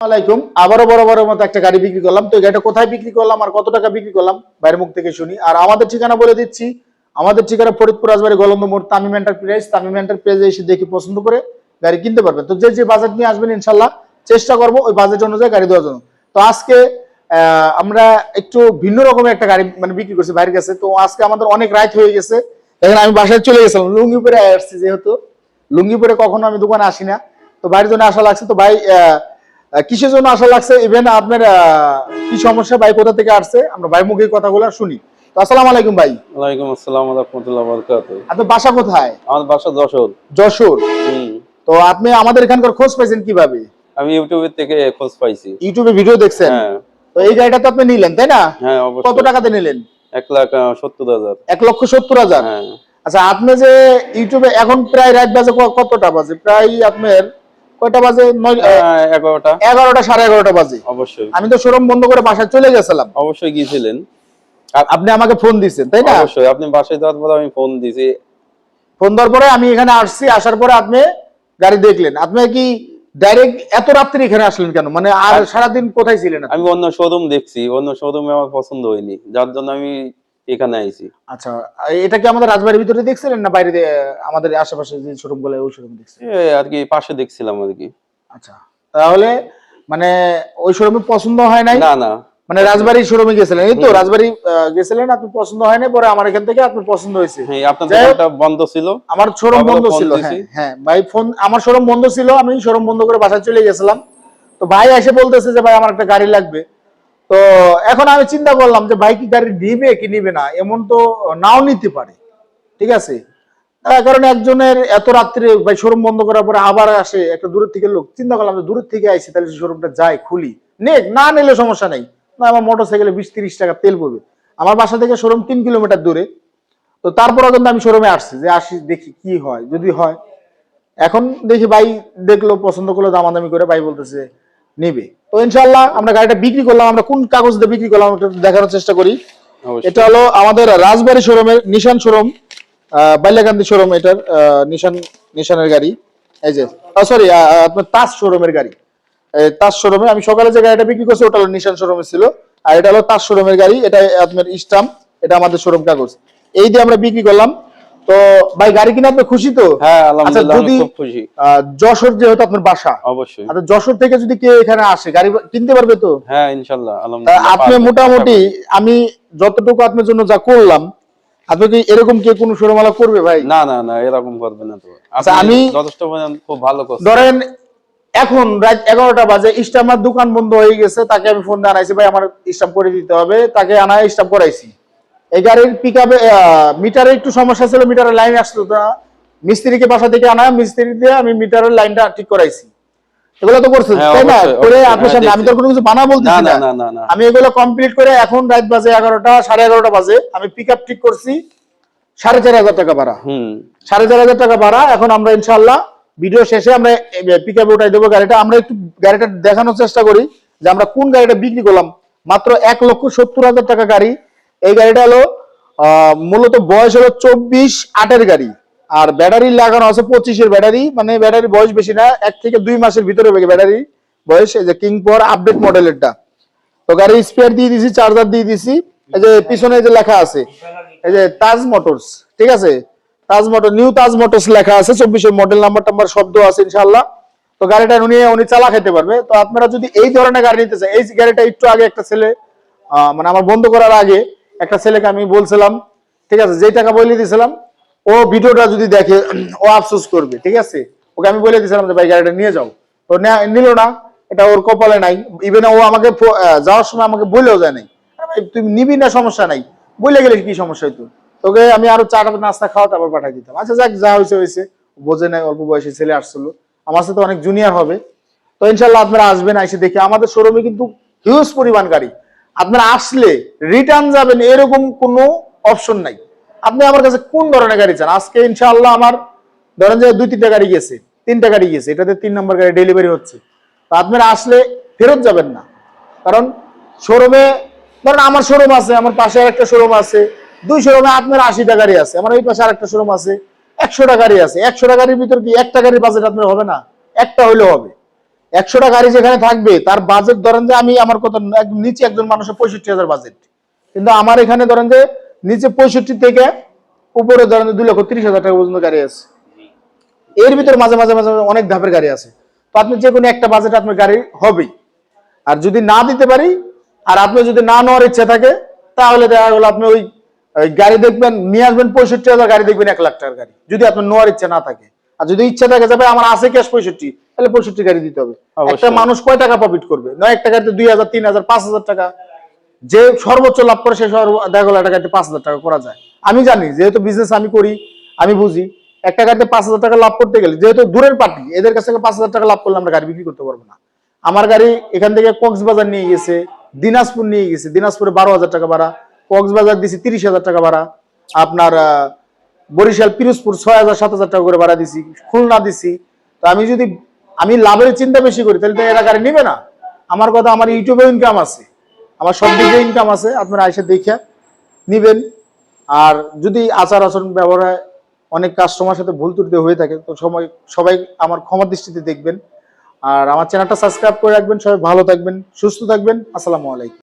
আলাইকুম। আবারও বরাবরের মতো একটা গাড়ি বিক্রি করলাম। তো এই গাড়িটা কোথায় বিক্রি করলাম আর কত টাকা বিক্রি করলাম বাইরের মুখ থেকে শুনি। আর আমাদের ঠিকানা বলে দিচ্ছি। আমাদের ঠিকানা ফরিদপুর রাজবাড়ী গলন্দ মোড়, তামিম এন্টারপ্রাইজ। তামিম এন্টারপ্রাইজে এসে দেখে পছন্দ করে গাড়ি কিনতে পারবেন। তো যে বাজেট নিয়ে আসবেন ইনশাল্লাহ চেষ্টা করবো ওই বাজেট অনুযায়ী গাড়ি দেওয়ার জন্য। তো আজকে আমরা একটু ভিন্ন রকমের একটা গাড়ি বিক্রি করছি বাইরের কাছে। তো আজকে আমাদের অনেক রাত হয়ে গেছে, দেখেন আমি বাসায় চলে গেছিলাম, লুঙ্গি পরে আসছি, যেহেতু লুঙ্গি পরে কখনো আমি দোকানে আসি না। তো বাইরের জন্য আসা লাগছে। তো ভাই কিসের জন্য আসা লাগছে, ইভেন আপনার কি সমস্যা, ভাই কোথা থেকে আসছে, আমরা ভাই মুখে কথাগুলো শুনি। তো আসসালামু আলাইকুম ভাই। ওয়ালাইকুম আসসালাম ওয়া রাহমাতুল্লাহি ওয়া বারাকাতুহু। আপনার বাসা কোথায়? আমার বাসা যশোর। যশোর। তো আপনি আমাদের এখানকার খোঁজ পাইছেন কিভাবে? আমি ইউটিউব থেকে খোঁজ পাইছি। ইউটিউবে ভিডিও দেখছেন? হ্যাঁ। তো এই গাড়িটা তো আপনি নিলেন তাই না? হ্যাঁ অবশ্যই। কত টাকাতে নিলেন? 1,70,000। 1,70,000। হ্যাঁ। আচ্ছা, আপনি যে ইউটিউবে এখন প্রায় রাত বাজে কতটা বাজে, প্রায় আপনার কয়টা বাজে? 11টা 11টা 11:30 বাজে। অবশ্যই। আমি তো শোরুম বন্ধ করে বাসায় চলে গেছিলাম। অবশ্যই গিয়েছিলেন। আপনি আমাকে ফোন দিয়েছেন তাই না? অবশ্যই। আপনি বাসায় যাওয়ার পর আমি ফোন দিয়েছি। ফোন দেওয়ার পরে আমি এখানে আসছি, আসার পরে আপনি গাড়ি দেখলেন। আপনি কি ডাইরেক্ট এত রাত্রে এখানে আসলেন কেন, মানে আর সারাদিন কোথায় ছিলেন? আমি অন্য শোরুম দেখছি, অন্য শোরুমে আমার পছন্দ হয়নি, যার জন্য আমি এখানে আইছি। আচ্ছা, এটা কি আমাদের রাজবাড়ির ভিতরে দেখছিলেন না বাইরে আমাদের আশেপাশে যে শোরুম গুলো ওই শোরুম দেখছিলেন? আর কি পাশে দেখছিলাম আর কি। আচ্ছা, তাহলে মানে ওই শোরুমে পছন্দ হয় নাই? না না, মানে রাজবাড়ির শোরুমে গেছিলেন, এই তো রাজবাড়ি গেছিলেন, আপনি পছন্দ হয় নাই, পরে আমার এখান থেকে আপনার পছন্দ হয়েছে। হ্যাঁ, আপনার দোকানটা বন্ধ ছিল, আমার শোরুম বন্ধ ছিল। হ্যাঁ ভাই, ফোন আমার শোরুম বন্ধ ছিল, আমি শোরুম বন্ধ করে বাসায় চলে গেছিলাম। তো ভাই এসে বলতেছে যে ভাই আমার একটা গাড়ি লাগবে। তো এখন আমি চিন্তা করলাম যে ভাই কি গাড়ি নিবে কি নিবে না, এমন তো নাও নিতে পারে, ঠিক আছে। তার কারণে একজনের এত রাত্রে ভাই শোরুম বন্ধ করার পরে আবার আসে একটা দূরের থেকে লোক, চিন্তা করলাম যে দূরের থেকে আইসি, তাহলে শোরুমটা যাই খুলি, না নিলে সমস্যা নেই, না আমার মোটরসাইকেলে 20-30 টাকা তেল পড়বে। আমার বাসা থেকে শোরুম 3 কিলোমিটার দূরে। তো তারপরও কিন্তু আমি শোরুমে আসছি যে আসি দেখি কি হয়, যদি হয়। এখন দেখি ভাই দেখলো, পছন্দ করলো, দামাদামি করে ভাই বলতেছে নিবে। তো ইনশাল্লাহ আমরা গাড়িটা বিক্রি করলাম। আমরা কোন কাগজ দিয়ে বিক্রি করলাম একটু দেখানোর চেষ্টা করি। এটা হলো আমাদের রাজবাড়ী শোরুমের নিশান শোরুম, বাইলাকান্দি শোরুম, এটার নিশানের গাড়ি। এই যে সরি, আপনার তাজ শোরুমের গাড়ি। তাজ শোরুমে আমি সকালে যে গাড়িটা বিক্রি করছি ওটা হলো নিশান শোরুমে ছিল, আর এটা হলো তাজ শোরুমের গাড়ি। এটা আপনার স্টাম্প, এটা আমাদের শোরুম কাগজ, এই দিয়ে আমরা বিক্রি করলাম। তো ভাই গাড়ি কিনে আপনি খুশি তো? হ্যাঁ আলহামদুলিল্লাহ, আমি খুব খুশি। যশোর যেহেতু আপনার বাসা, অবশ্যই। আচ্ছা যশোর থেকে যদি কেউ এখানে আসে গাড়ি কিনতে পারবে তো? হ্যাঁ ইনশাআল্লাহ আলহামদুলিল্লাহ। আপনি মোটামুটি আমি যতটুকু আপনার জন্য যা করলাম, আপনি কি এরকম কি কোনো শোরুমওয়ালা করবে ভাই? না না না, এরকম করবে না তো। আচ্ছা, আমি যথেষ্ট খুব ভালো করছি। ধরেন এখন রাত 11টা বাজে, স্টাম্পার দোকান বন্ধ হয়ে গেছে, তাকে আমি ফোন দিয়ে আনাইছি ভাই আমার স্টাম্প করে দিতে হবে, তাকে আনায় স্টাম্প করাইছি। এই গাড়ির পিকআপে মিটারে একটু সমস্যা ছিল, মিটারের লাইন আসতো না, মিস্ত্রিকে বাসা থেকে আনায় মিস্ত্রি দিয়ে আমি মিটারের লাইনটা ঠিক করাইছি। এগুলো তো করছেন তাই না? করে আপনার সামনে আমি তো কোনো কিছু বানা বলতেছি না, আমি এগুলো কমপ্লিট করে এখন রাত বাজে 11টা 11:30 বাজে, আমি পিকআপ ঠিক করছি 4,500 টাকা ভাড়া। 4,500 টাকা ভাড়া। এখন আমরা ইনশাআল্লাহ ভিডিও শেষে আমরা পিকআপে উঠাই দেবো গাড়িটা। আমরা একটু গাড়িটা দেখানোর চেষ্টা করি যে আমরা কোন গাড়িটা বিক্রি করলাম। মাত্র 1,70,000 টাকা গাড়ি। এই গাড়িটা হলো মূলত বয়স হলো 24/8 গাড়ি, আর ব্যাটারি লাগানো আছে 25-এর ব্যাটারি, মানে ব্যাটারি বয়স বেশি না, 1 থেকে 2 মাসের ভিতরে ব্যাটারি বয়স। এই যে কিং পাওয়ার আপডেট মডেলেরটা। তো গাড়ি স্পেয়ার দিয়ে দিছি, চার্জার দিয়ে দিছি। এই যে পিছনে যে লেখা আছে এই যে তাজ মোটরস, ঠিক আছে, তাজ মোটর, নিউ তাজ মোটরস লেখা আছে, 24-এর মডেল নাম্বার শব্দ আছে ইনশাআল্লাহ। তো গাড়িটা উনি চালা খেতে পারবে। তো আপনারা যদি এই ধরনের গাড়ি নিতে চান, এই গাড়িটা একটু আগে একটা ছেলে মানে আমার বন্ধ করার আগে একটা ছেলেকে আমি বলছিলাম, ঠিক আছে, যেই টাকা বলে দিয়েছিলাম, ও ভিডিওটা যদি দেখে ও আফসোস করবে, ঠিক আছে। ওকে আমি বলে দিয়েছিলাম যে ভাই গাড়িটা নিয়ে যাও, তো নিল না, এটা ওর কপালে নাই। ইভেন ও আমাকে যাওয়ার সময় আমাকে বলেও যায় নাই, তুমি নিবি না সমস্যা নাই, বলে গেলে কি সমস্যা হইতো, তোকে আমি আরো 4 নাস্তা খাওয়া তারপর পাঠাই দিতাম। আচ্ছা যাক, যা হয়েছে হয়েছে, বোঝে নাই, অল্প বয়সী ছেলে আসছিল, আমার সাথে অনেক জুনিয়র হবে। তো ইনশাল্লাহ আপনারা আসবেন, এসে দেখে আমাদের শোরুমে কিন্তু হিউজ পরিমাণ গাড়ি। আপনারা আসলে রিটার্ন যাবেন এরকম কোনো অপশন নাই। আপনি আমার কাছে কোন ধরনের গাড়ি চান, আজকে ইনশাআল্লাহ আমার ধরেন যে 2-3টা গাড়ি গেছে, 3টা গাড়ি গেছে, এটাতে 3 নম্বর গাড়ি ডেলিভারি হচ্ছে। তো আপনারা আসলে ফেরত যাবেন না, কারণ শোরুমে ধরেন আমার শোরুম আছে, আমার পাশে আরেকটা শোরুম আছে, 2 শোরুমে আপনার 80টা গাড়ি আছে, আমার ওই পাশে আরেকটা শোরুম আছে 100টা গাড়ি আছে। 100টা গাড়ির ভিতর কি একটা গাড়ির বাজেট আপনার হবে না? একটা হইলেও হবে। 100টা গাড়ি যেখানে থাকবে তার বাজেট ধরেন যে আমি আমার কথা একদম নিচে একজন মানুষের 65,000 বাজেট, কিন্তু আমার এখানে ধরেন যে নিচে 65 থেকে উপরে ধরেন 2,30,000 টাকা পর্যন্ত গাড়ি আছে। এর ভিতর মাঝে মাঝে মাঝে মাঝে অনেক ধাপের গাড়ি আছে। তো আপনি যে কোনো একটা বাজেট আপনার গাড়ি হবেই। আর যদি না দিতে পারি আর আপনি যদি না নেওয়ার ইচ্ছা থাকে তাহলে দেখা গেল আপনি ওই ওই গাড়ি দেখবেন নিয়ে আসবেন 65,000, গাড়ি দেখবেন 1,00,000 টাকার গাড়ি, যদি আপনার নেওয়ার ইচ্ছা না থাকে। আর যদি ইচ্ছা থাকে যাবে আমার আছে ক্যাশ 65, তাহলে 65 গাড়ি দিতে হবে। অবশ্যই। একটা মানুষ কয় টাকা প্রফিট করবে? নয় একটা গাড়িতে 2,000, 3,000, 5,000 টাকা যে সর্বোচ্চ লাভ করে সে দেখা গেল একটা গাড়িতে 5,000 টাকা করা যায়। আমি জানি, যেহেতু বিজনেস আমি করি, আমি বুঝি একটা গাড়িতে 5,000 টাকা লাভ করতে গেলে, যেহেতু দূরের পার্টি, এদের কাছ থেকে 5,000 টাকা লাভ করলে আমরা গাড়ি বিক্রি করতে পারবো না। আমার গাড়ি এখান থেকে কক্সবাজার নিয়ে গেছে, দিনাজপুর নিয়ে গেছে, দিনাজপুরে 12,000 টাকা ভাড়া, কক্সবাজার দিছি 30,000 টাকা ভাড়া, আপনার বরিশাল পিরোজপুর 6,000, 7,000 টাকা করে ভাড়া দিছি, খুলনা দিছি। তো আমি যদি আমি লাভের চিন্তা বেশি করি তাহলে তো এরা গাড়ি নিবে না। আমার কথা, আমার ইউটিউবে ইনকাম আছে, আমার সব দিকে ইনকাম আছে, আপনারা এসে দেখে নিবেন। আর যদি আচার আচরণ ব্যবহার অনেক কাস্টমার সাথে ভুল ত্রুটি হয়ে থাকে তো সবাই আমার ক্ষমা দৃষ্টিতে দেখবেন। আর আমার চ্যানেলটা সাবস্ক্রাইব করে রাখবেন। সবাই ভালো থাকবেন, সুস্থ থাকবেন। আসসালামু আলাইকুম।